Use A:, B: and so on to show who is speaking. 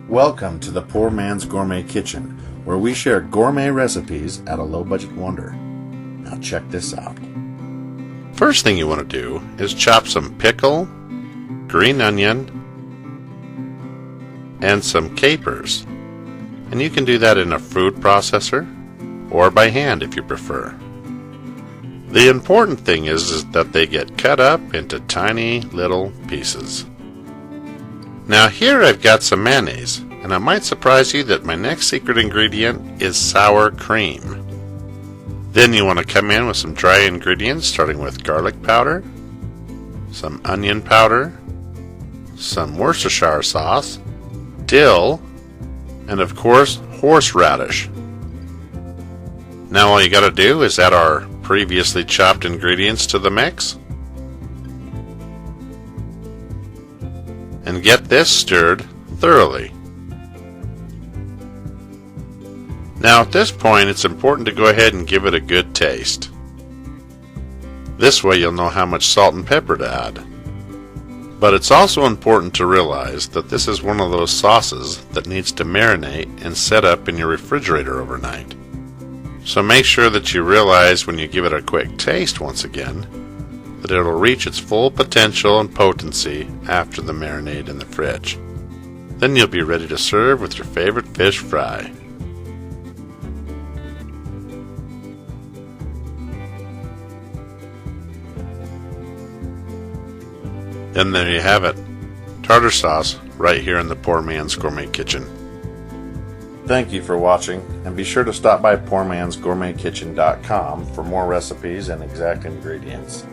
A: Welcome to the Poor Man's Gourmet Kitchen, where we share gourmet recipes at a low-budget wonder. Now check this out.
B: First thing you want to do is chop some pickle, green onion, and some capers. And you can do that in a food processor or by hand if you prefer. The important thing is that they get cut up into tiny little pieces. Now here I've got some mayonnaise, and it might surprise you that my next secret ingredient is sour cream. Then you want to come in with some dry ingredients, starting with garlic powder, some onion powder, some Worcestershire sauce, dill, and of course horseradish. Now all you got to do is add our previously chopped ingredients to the mix and get this stirred thoroughly. Now at this point it's important to go ahead and give it a good taste. This way you'll know how much salt and pepper to add. But it's also important to realize that this is one of those sauces that needs to marinate and set up in your refrigerator overnight. So make sure that you realize when you give it a quick taste once again that it'll reach its full potential and potency after the marinade in the fridge. Then you'll be ready to serve with your favorite fish fry. And there you have it, tartar sauce right here in the Poor Man's Gourmet Kitchen.
A: Thank you for watching, and be sure to stop by poormansgourmetkitchen.com for more recipes and exact ingredients.